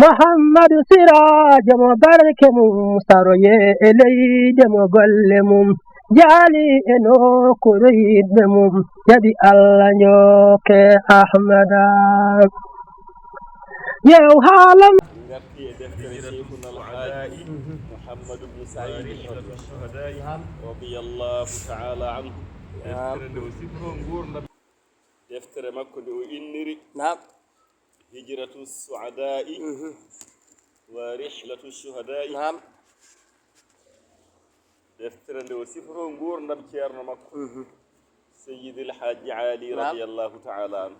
محمد سراج مبارك مستروي إلي دم قلمم جالي إنو كريد مم يدي الله نيوك أحمد يو حالم نرقي دفتر شيخنا الحاج محمد بن سعيد رضي الله تعالى عنه دفتر مكة إنري نعم هجرة السعداء ورحلة الشهداء نعم دفتر وسفر نقول نبكير مكة سيد الحاج علي رضي الله تعالى عنه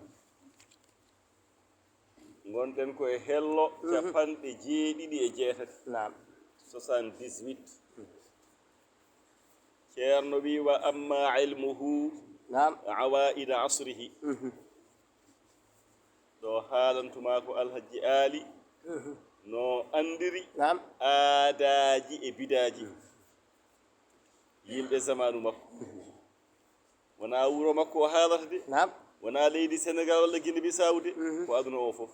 gonten ko e hello capanɗe jeeɗiɗi e jeetati نعم 78 ceerno wi wa amma ilmuhu نعم awaida asrihi ɗo haalantuma ko alhaji aali no andiri نعم aadaji e bidaji yimɓe zamanu makko wona wuro makko o haalata de نعم wona leydi sénégal walla guine bisaw de ko aduna o fof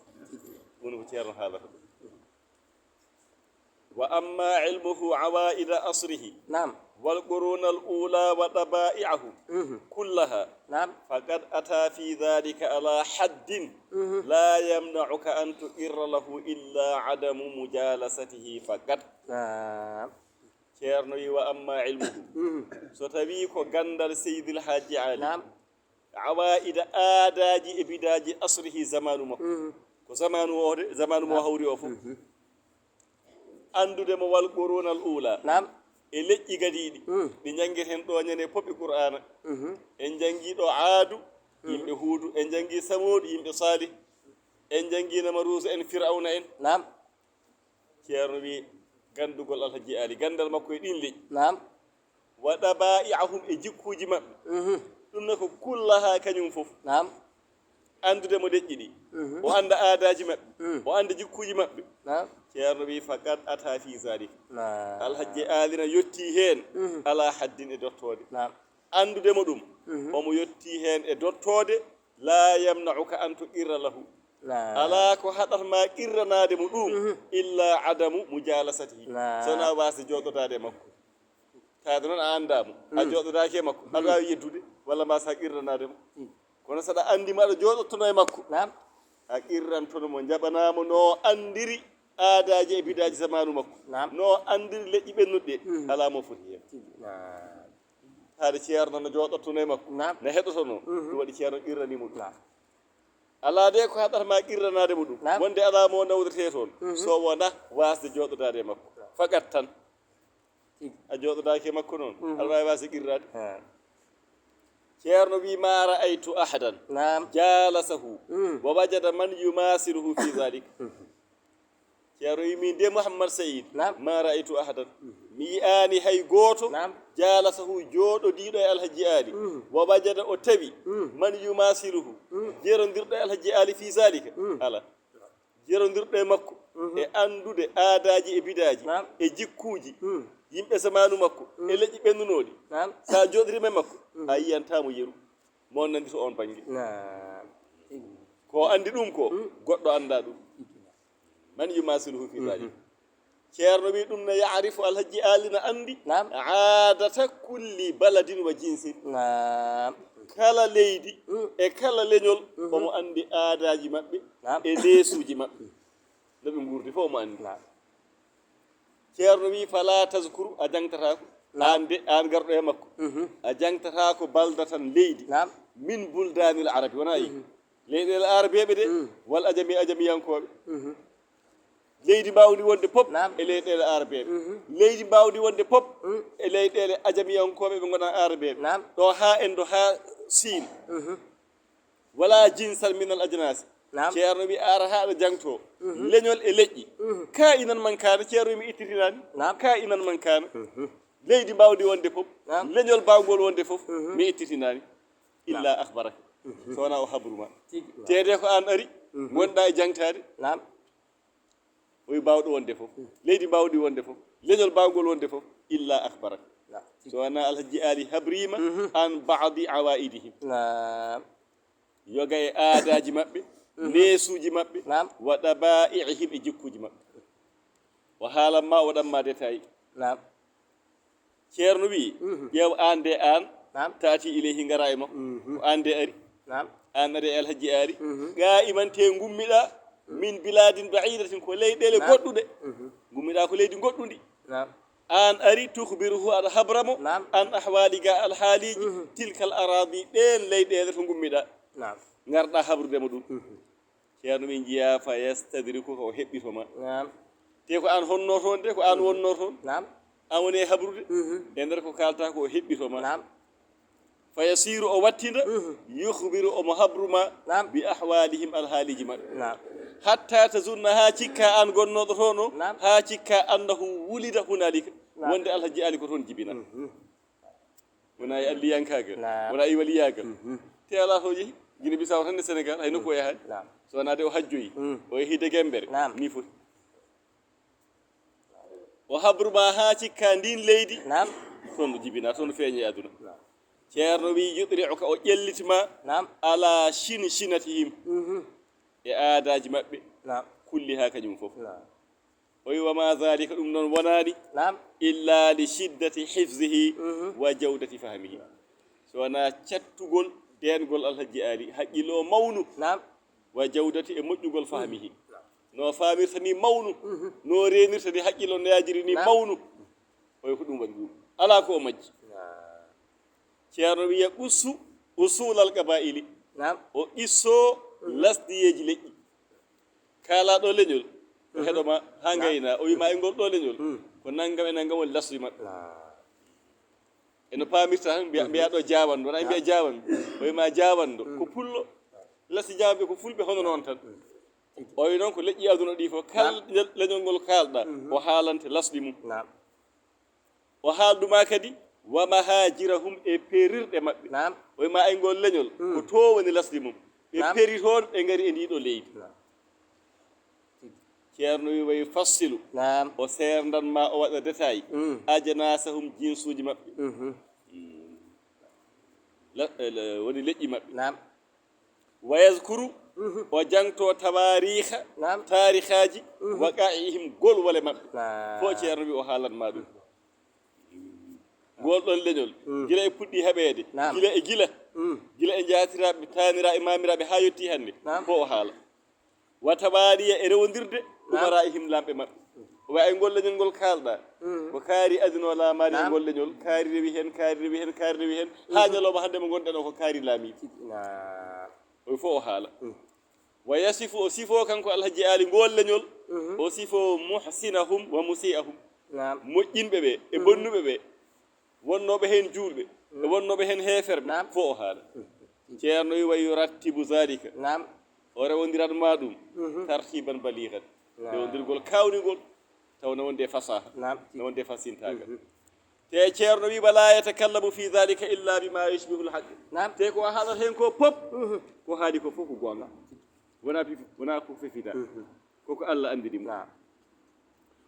woni ko ceerno haalata ɗum wa amma ilmuhu awaida asrihi نعم والقرون الأولى وطبائعه كلها نعم فقد أتى في ذلك على حد لا يمنعك أن تقر له إلا عدم مجالسته فقط نعم ceernoyi wa amma ilmuhu so tawi ko gandal seydil haji ali نعم awaida aadaji e bidaji asrihi zamanu makko ko zamanu o de zamanu mo hawri o fof andude mo wal qurunal ula نعم e leƴƴi gadiiɗi ɗi janngeten ɗo ñande poɓɓi qur'ana en janngii ɗo aadu yimɓe huudu en janngii samoodu yimɓe salih en janngii namaruusa en firawna en نعم ceerno wi ganndugol alhaji ali ganndal makko e ɗin leƴƴi نعم waɗa ba'i'ahum e jikkuuji maɓɓe ɗum ne ko kullahaa kañum fof نعم anndude mo leƴƴi ɗi o annda aadaaji maɓɓe o annda jikkuuji maɓɓe نعم ceerno wi faqad ata fi zalik نعم alhaji alina yettii heen ala haddin e dottoode نعم andude mo ɗum omo yettii heen e dottoode la yamna'uka an tuqirra lahu نعم alaa ko haɗatma qirranaade mo ɗum illa adamu mujalasatihi sona waasde jooɗodaade e makko taade noon a anndaamo a jooɗodaaki e makko aɗa waawi yeddude walla mbasa qirranaade mo kono saɗa anndima aɗa jooɗottono e makko نعم a qirrantono mo jaɓanaamo no anndiri aadaaji e bidaaji zamanu makko نعم no anndiri leƴƴi ɓennuɗe alaa mo foti heen نعم haade ceerno no jooɗottono e makko نعم no heɗotono ɗum waɗi ceerno qirranimo ɗum نعم alaa de ko haɗatma qirranaade mo ɗum نعم. wonde alaa mo nawdetee toon so wona waasde jooɗodaade e makko fakat tan a jooɗodaaki e makko noon aɗa waawi waasde qirraade ceerno wi ma ra'aytu ahadan نعم jalasahu wa wajada man yumasiluhu fi dhalik ceerno wi min de mouhammad sayid نعم ma ra'aytu ahadan mi yi'aani hay gooto نعم jalasahu jooɗodiiɗo e alhaji aali wa wajada o tawi man yumasiluhu jerondirɗo e alhaji aali fi zalika ala jerondirɗo e makko e anndude aadaaji e bidaaji نعم e jikkuuji yimɓe zamanu makko e leƴƴi ɓennunooɗi نعم so a jooɗirima e makko a yiyantamo yeru mo nandi to on baŋnge نعم ko anndi ɗum ko goɗɗo annda ɗum man yumasiluhu fi dhalik ceerno wi ɗum ne yarifu alhaji alina anndi نعم aadata kulli baladin wa jinsin نعم kala leydi e kala leñol omo anndi aadaaji maɓɓe نعم e leesuuji maɓɓe no ɓe nguurdi fof omo anndi نعم ceerno wi fala taskuru a jangtatako an de an garɗo e makko a jangtatako baldatan leydi نعم min buldanil arabi wona yi leyɗele arabeɓe de wal ajamiyankoɓe leydi mbawdi wonde pop نعم. e leyɗele arabeɓe leydi mbawdi wonde pop e leyɗele ajamiyankoɓe ɓe gona arabeɓe نعم ɗo ha en ɗo ha siin wala jinsal minal ajnasi نعم ceerno wi ara haɗo jangto leñol e leƴƴi ka inan man kana ceerno mi ittitinani نعم ka inan man kana leydi mbawdi wonde fof نعم. leñol mbawgol wonde fof mi ittitinani illa akhbaraka so wona o habruma tede ko an ari gonɗa e jangtade نعم oyi mbawɗo wonde fof leydi mbawdi wonde fof leñol mbawgol wonde fof illa akhbaraka نعم so wona alhaji ali habrima an badi awaidihim نعم yoga e aadaji maɓɓe nesuji mabbe نعم wa daba'ihim e jikkuji mabbe o haalan ma o ɗamma détail نعم ceerno wi ƴeew an de an نعم taati ilayhi ngara e makko ko an de ari نعم an ari alhaji ari ga imante gummiɗa min biladin ba'idatin ko leyɗele goɗɗuɗe gummiɗa ko leydi goɗɗudi نعم an ari tukhbiruhu aɗa habramo نعم an ahwali ga alhaaliji tilka al aradi ɗen leyɗele to gummiɗa نعم garɗa habrudema ɗum ceerno min jiya fa yastadriku ko heɓɓitoma نعم te ko an honno toon de ko an wonno toon نعم an woni e habrude e nder ko kalta ko heɓɓitoma نعم fa yasiru o wattinda yukhbiru omo habruma نعم bi ahwalihim alhaaliji maɓɓe نعم hatta tazunna ha cikka an gonnoɗo toon o نعم ha cikka annahu wulida hunalika wonde alhaji ali ko toon jibina wona e alliyankagal نعم wona e waliyagal te ala to yeehi guine bisaw tan e sénégal hay nokku o yahani نعم so wonade o hajjoyi o yeehi de guembere نعم ni foti o habruma ha cikka ndin leydi نعم toon jibina toon feeñi e aduna ceerno wi yudri'uka o ƴellitima نعم ala shinatihim e aadaji maɓɓe نعم kulli ha kañum fof نعم o wi wama dhalika ɗum noon wonani نعم illa li shiddati hifzihi wa jawdati fahmihi so wona cattugol dengol alhaji ali haqqilo mawnu نعم wa jawdati e moƴƴugol fahmihi no famirta ni mawnu no renirta ni haqqilo no yajiri ni mawnu oy ko ɗum waɗi ɗum ala ko o majji ceerno wiya ussu usulal qaba'ili نعم o isso lasdiyeji leƴƴi kalaɗo leñol o heɗoma ha gayna o wima e ngol ɗo leñol ko naggam e naggam woni lasdi maɓɓe eno pamirta tan mbiyaɗo jawanɗo wona mbiya jawanɗo o wima jawanɗo ko pullo lasdi jawanɓe ko fulɓe hono noon tan o wi noon ko leƴƴi aduna ɗi fof kal leñol ngol kalɗa o haalante lasdi mum نعم o haalduma kadi wa mahajirahum e perirɗe maɓɓe نعم o wima ay ngol leñol ko to woni lasdi mum ɓe peri toon ɓe gari e ndiɗo leydi ceerno wi way fassilu نعم o serdanma o waɗa détail ajanasahum jinsuji maɓɓe woni leƴƴi maɓɓe نعم wa yaskuru o jangto tawariha نعم tarihaji waqa'ihim golwole maɓɓe نعم fo ceerno wi o haalanma ɗum gol ɗon leñol gila e puɗɗi heɓede gila e gila e jaatiraɓe tanira e mamiraɓe ha yetti hande fo o haala wa tawariya e rewodirde umara e himlamɓe maɓɓe o way ay ngol leñol ngol kalɗa ko kaari adino laamani e ngol leñol kaari rewi hen kaari rewi hen kaari rewi hen ha ñalawma hande mo gonɗen o ko kaari laamiɗi o fof o haala wa yasifu o sifo kanko alhaji ali ngol leñol o sifo muhsinahum wa musi'ahum moƴƴinɓe ɓe e bonnuɓe ɓe wonnoɓe hen juulɓe e wonnoɓe hen heeferɓe fof o haala ceerno wi way yurattibu zalika o rewodiranma ɗum tartiban baligan rewodirgol kawnigol taw ne wonde fasaha ne wonde fasintagal te ceerno wi wala yatakallamu fi dhalika illa bima yushbihu lhaq te ko haalata hen ko pop ko haali ko fof ko gonga wona ko fefida koko Allah andirimo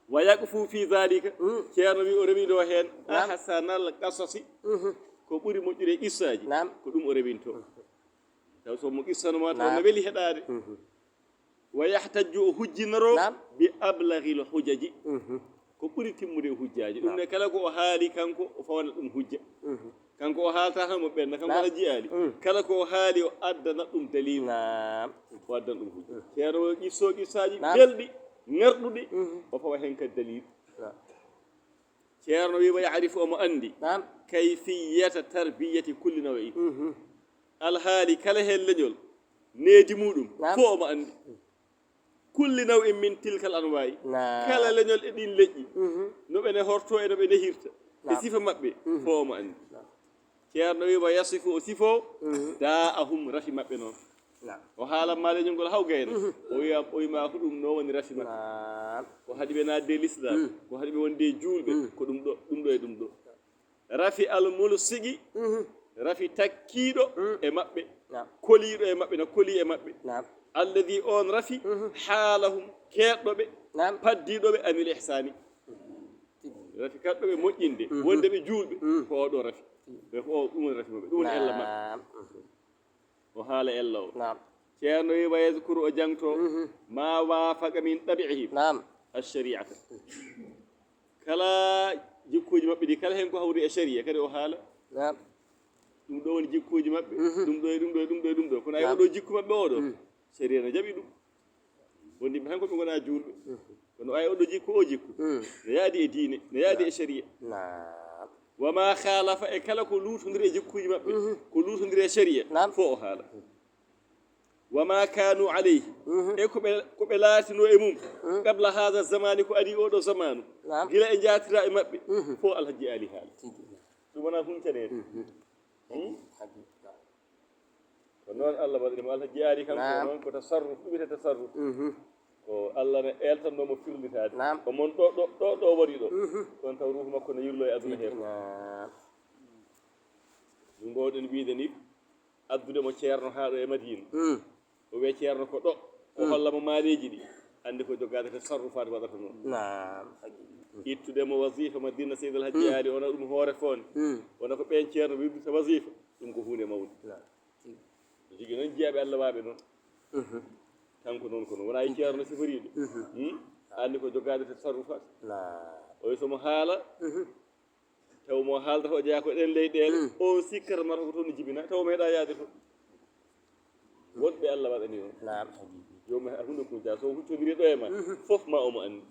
wa yaqfu fi dhalika ceerno wi o rewido hen ahsanal qasasi ko ɓuri moƴƴude qissaji ko ɗum o rewinto taw somo qissanoma taw no weeli heɗade wa yahtaju o hujjinoro bi ablahil hujaji ko ɓuri timmude e hujjaji ɗum ne kala ko o haali kanko o fawna ɗum hujja kanko o haalta tan mo ɓenna kanko ala jiyaali kala ko o haali o addana ɗum dalilu o addana ɗum hujja ceerno qisso qissaji belɗi ngerɗuɗi o fawa hen kadi dalilu ceerno wi wa yarifu omo andi kayfiyata tarbiyati kulli nawa'i alhaali kala hen leñol needi muɗum fo omo andi kulli naw'in min tilkal anwa'i kala leñol e ɗin leƴƴi no ɓene horto e no ɓe nehirta e sifa maɓɓe fo omo andi ceerno wi wa yasifu o sifo da'ahum rafi maɓɓe noon o haalanma leñol ngol haw gayna o wima ko ɗum no woni rafi maɓɓe ko haɗi ɓe nadde l'islam ko haɗi ɓe wonde julɓe ko ɗum ɗo e ɗum ɗo rafi almul sigi rafi takkiɗo e maɓɓe koliɗo e maɓɓe no koli e maɓɓe alladi on rafi haalahum keɗɗoɓe paddiɗoɓe anil ihsani rafi kaɗɗoɓe moƴƴinde wonde ɓe juulɓe ko oɗo rafi ɓe ko ɗum woni rafi maɓɓe ɗum woni ella maɓɓe o haala ella o ceerno wi wa yadkuru o jangto ma wafaqa min tabi'ihim نعم الشريعة kala jikkuji maɓɓe ɗi kala hen ko hawri e sharia kadi o haala نعم ɗum ɗo woni jikkuji maɓɓe ɗum ɗo e ɗum ɗo e ɗum ɗo e ɗum ɗo kono ay oɗo jikku maɓɓe oɗo sharia no jaɓi ɗum wondimɓe tan koɓe gona julɓe kono ay oɗo jikku o jikku no yaadi e diine no yaadi e sharia نعم wama khalafa e kala ko luutodiri e jikkuji maɓɓe ko luutodiri e sharia fo o haala wama kanu alayhi e koɓe laatino e mum qabla hada zamani ko adi oɗo zamanu gila e jatira e maɓɓe fo alhaji ali haala ɗum wona huncanede ko noon allah waɗirimo alhaji ali kanko noon ko tasarruf ɗumite tasarruf ko allah ne eltannomo firlitade omon ɗo waɗi ɗo ɗon taw ruhu makko ne yirlo e aduna he ɗum gowɗen wiide ni addude mo ceerno haa ɗo e madina o wiye ceerno ko ɗo o hollamo maaleji ɗi andi ko jogade tasarrufade waɗata noon ittudemo wasifa madina seydi alhaji ali wona ɗum hoore fonde wona ko ɓen ceerno wirdita wasifa ɗum ko hunde mawde jogui noon jeeyaɓe allah waɓe noon kanko noon ko noon wona e ceerno siforiɗo andi ko jogade tasarrufat o wi somo haala taw mo haaldata o jeeya ko ɗen leyɗele on sikkata mata ko toon no jibina taw meeɗa yaade toon wonɓe allah waɗani noon jomum hunde ko ja so huccodiri ɗo e ma fof ma omo andi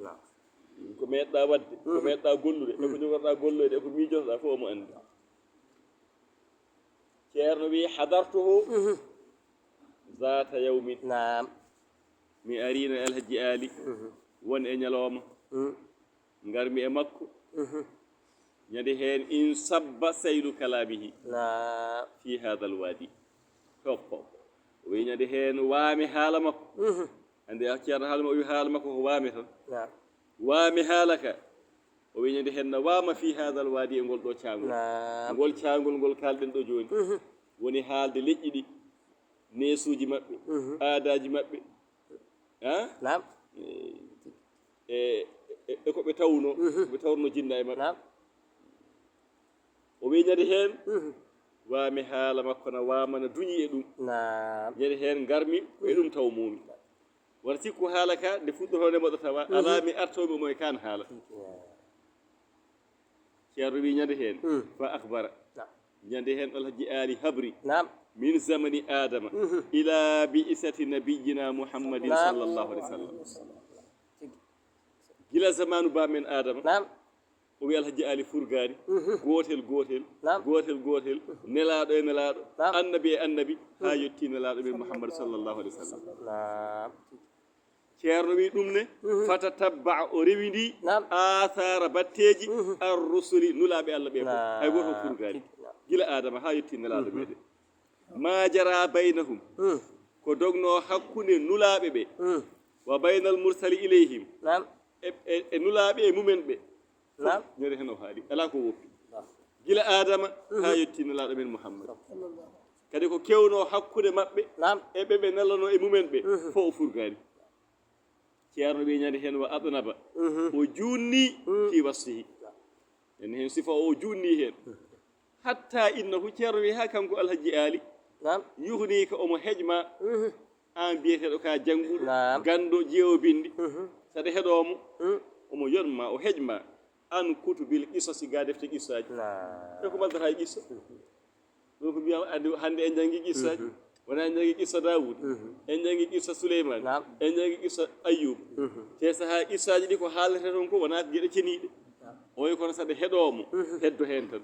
ko meɗɗa wadde ko meɗɗa gollude e ko jogorɗa golloyde e ko miijotoɗa fof omo andi ceerno wi hadartuhu zata yawmin mi arino e alhaji ali won e ñalawma garmi e makko ñande heen in sabba saylu kalamihi fi hada alwadi toppo o wi ñande heen waami haala makko ande ceerno haalama o wi haala makko ko waami tan waami haala ka o wi ñande heen no waama fi hada alwadi e ngol ɗo caangol ngol caangol ngol kalɗen ɗo jooni woni haalde leƴƴi ɗi nesuuji maɓɓe aadaji maɓɓe e ko ɓe tawno ɓe tawno jinna e maɓɓe o wi ñande heen waami haala makko no waama no duñi e ɗum ñande heen garmi e ɗum taw mumi wona sikku haala ka nde fuɗɗoto nde moɗo tawa ala mi artomi omo e kan haala ceerno wi ñande heen fa akhbara ñande heen alhaji ali habri min zamani adama ila bi'isati nabiyina muhammadin sallllahu alih w sallam gila zamanu bamen adama o wi alhaji ali furgani gotel gotel gotel gotel nelaɗo e nelaɗo annabi e annabi ha yetti nelaɗo men mouhammadou sallllahu alih w sallam ceerno wi ɗum ne fata tabba o rewidi athara batteji ar rusuli nulaɓe allah ɓe fof hay goto furgani gila adama ha yetti nelaɗo meɗen ma jara baynahum ko dogno hakkunde nulaɓe ɓe wa baynal mursali ilayhim e nulaɓe e mumen ɓe ñande hen o haali ala ko woppi gila adama ha yetti nelaɗo men mouhammad kadi ko kewno hakkude maɓɓe e ɓeɓe nelano e mumen ɓe fo o furgani ceerno ɓe ñande hen wa adnaba o junni fi wasfihi en hen sifa o junni hen hatta innahu ceerno wi ha kanko alhaji ali yuhni ka omo hejma an biyeteɗo ka jangguɗo gando jeewo bindi saɗa heɗomo omo yonma o hejma an kutubil qisasi ga defte qissaji e ko maldata e qissa ɗum ko mbiyama andi hande en janggi qissaji wona en janggi qissa dawoud en janggi qissa souleymane en janggi qissa ayyuba te saha qissaji ɗi ko haalete toon ko wona gueɗe ceniɗe o wi kono saɗa heɗomo heddo hen tan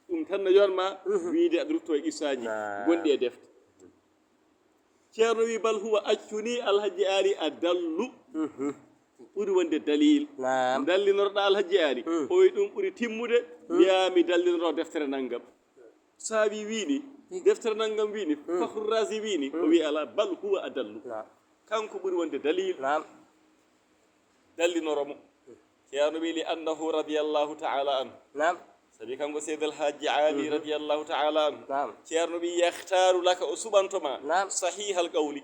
ɗum tan no yonma wiide aɗa rutto e qissaji gonɗi e defte ceerno wi bal huwa accuni alhaji ali a dallu ɓuri wonde dalil dallinoroɗa alhaji ali o wi ɗum ɓuri timmude wiyami dallinoro deftere naggam sa wi wiini deftere naggam wiini fakhru rasi wiini o wi ala bal huwa a dallu kanko ɓuri wonde dalil dallinoromo ceerno wi li annahu radiallahu taala anhu sabi kanko seydi alhaji ali radiallahu taala anhu ceerno wi yahtaru laka o suɓantoma sahihal qawli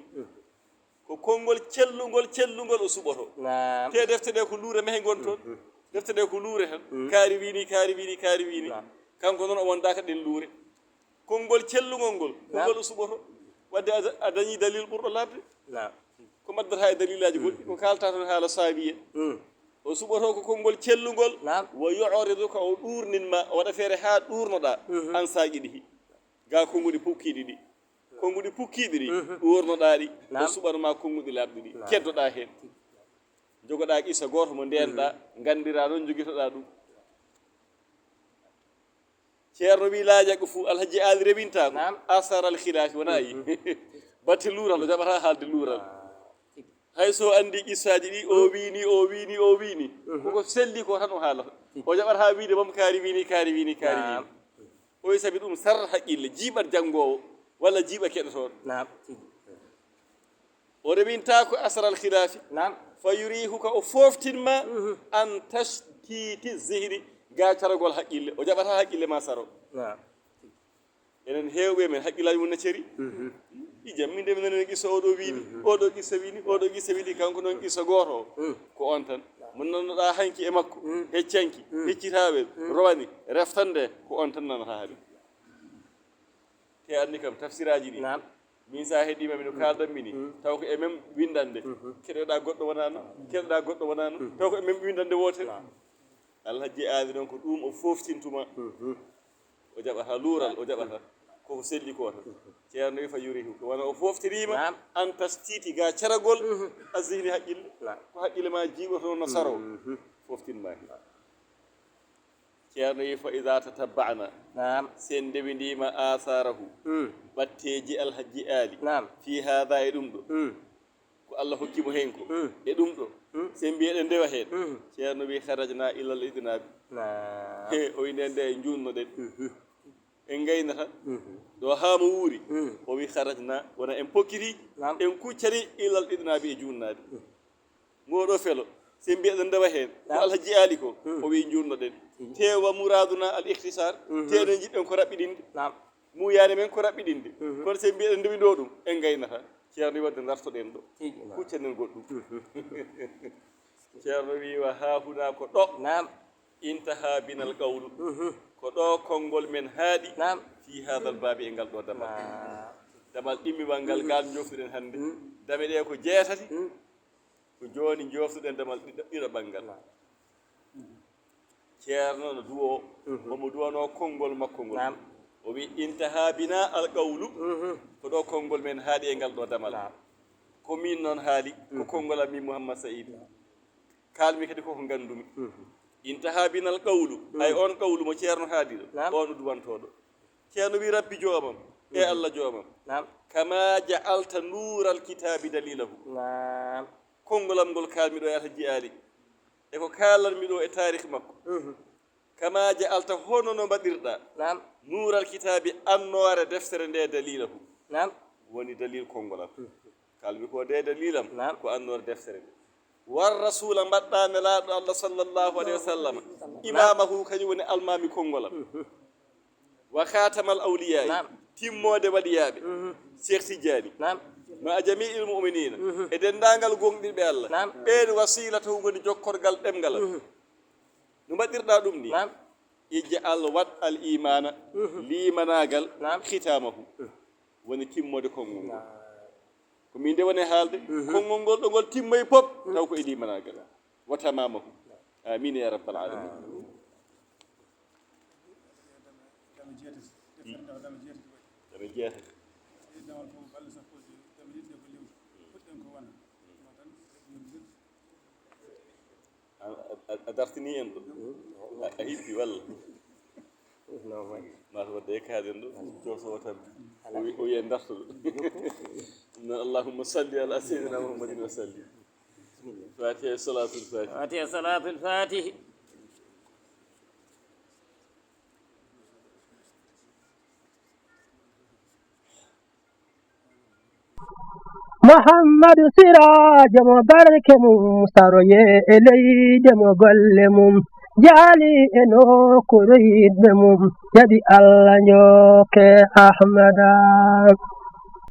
ko konngol cellugol o suɓoto te defte ɗe ko luure mehe gon toon defte ɗe ko luure tan kaari wini kaari wini kaari wini kanko noon o wondaka ɗen luure konngol cellugol ngol ko ngol o suɓoto wadde a dañi dalil ɓurɗo labde نعم ko maddata e dalilaji goɗɗi ko kalta toon haala saabi en o suɓoto ko konngol cellugol wo yooridu ko o ɗurninma o waɗa feere ha ɗurnoɗa an saaqi ɗi ga konnguɗi pukkiɗi ɗi konnguɗi pukkiɗi ɗi ɗurnoɗa ɗi o suɓanma konnguɗi labɗi ɗi keddoɗa hen jogoɗa qissa goto mo ndenɗa gandira noon joguitoɗa ɗum ceerno wi laaja ko fuu alhaji ali rewinta ko asar al khilafi wona yi batte luural o jaɓata haalde luural hay so andi qissaji ɗi o wini o wini o wini koko selli ko tan o haalata o jaɓata ha wiide mom kaari wini kaari wini kaari wini oyi saabi ɗum sarra haqqille jiiɓat janngowo walla jiiɓa keɗotoɗo o rewinta ko asar al khilafi fa yurihuka o foftinma an tashtiti zihri ga caragol haqqille o jaɓata haqqille ma saro enen heewɓe men haqqillaji mum ne ceri i jam min de mi nani qissa oɗo wini oɗo qissa wini oɗo qissa wini kanko noon qissa goto o ko on tan mo nannoɗa hanki e makko heccanki heccitaɓe rowani reftande ko on tan nanata haali te anni kam tafsiraji ɗi min sa heeɗima mino kaldanmi ni taw ko e même windande keɗoɗa goɗɗo wonano keɗoɗa goɗɗo wonano taw ko e même windande wotere alhaji aadi noon ko ɗum o foftintuma o jaɓata luural o jaɓata koko selli ko tan ceerno wi fa yurihu ko wona o foftirima an tastiti ga caragol a zihni haqqille ko haqqille ma jiiɓoto no saro foftinma hen ceerno wi fa ida tatabba'na sen ndewidima atharahu ɓatteji alhaji aali fi hada e ɗum ɗo ko Allah hokkimo hen ko e ɗum ɗo sen mbiyeɗen ndewa hen ceerno wi harajna ilal idnabi he o wi nde nde junnoɗen en gaynata ɗo haamo wuuri o wi harajna wona en pokkiti en kuccani ilal idnabi e junnade ngoɗo felo sen mbiyeɗen ndewa hen ko alhaji aali ko o wi junnoɗen tewa muraduna al ihtisar teɗen jiɗɗen ko raɓɓiɗinde muyani men ko raɓɓiɗinde kono sen mbiyeɗen ndewiɗo ɗum en gaynata ceerno wi wadde dartoɗen ɗo kuccanen goɗɗum ceerno wi wa hahuna ko ɗo intaha binal qawlu ko ɗo konngol men haaɗi fi hadal baabi e ngal ɗo damal damal ɗimmiwal ngal ngal joftuɗen hannde dame ɗe ko jeetati ko jooni joftuɗen damal ɗiɗo ɓanngal ceerno no duwo omo duwano konngol makko ngol o wi intaha bina al qawlu ko ɗo konngol men haaɗi e ngal ɗo damal ko min noon haali ko konngol am min Mouhammad Saïd kalmi kadi koko gandumi intaha binal qawlu ay on qawlu mo ceerno haadi ɗo on duwantoɗo ceerno wi rabbi joomam e Allah joomam kama ja'alta nural kitabi dalilahu kongolam ngol kalmiɗo e alhaji aali e ko kalanmi ɗo e tarikh makko kama ja'alta hono no mbaɗirɗa nural kitabi annore deftere nde dalilahu woni dalil kongolam kalmi ko de dalilam ko annore deftere nde war rasula mbaɗɗa nelaɗo Allah sallallahu alayhi wa sallam imamahu kañum woni almami kongolam wa khatamal awliya timmode waɗiyaɓe Cheikh Tidiane ma jami'il mu'minina e dendagal gonɗirɓe Allah ɓen wasilatu ngoni jokkorgal ɗemgal no mbaɗirɗa ɗum ni ij'al wat al imana limanagal khitamahu woni timmode konngol ko min de woni haalde konngol ngol ɗo ngol timmoye pop taw ko e limanagal wa tamamahu amin ya rabbal alamin dame jeetati a dartini en ɗo a hippi walla mata wadde ekkaden ɗo josowo tan o wiye dartoɗo non allahumma salli ala seydina muhammadin wa sallim fatiha salatul fatih fatiha salatul fatih محمد سراج مبارك مستروي إلي دم قلمم جالي إنو كريد مم يدي الله نيوك أحمد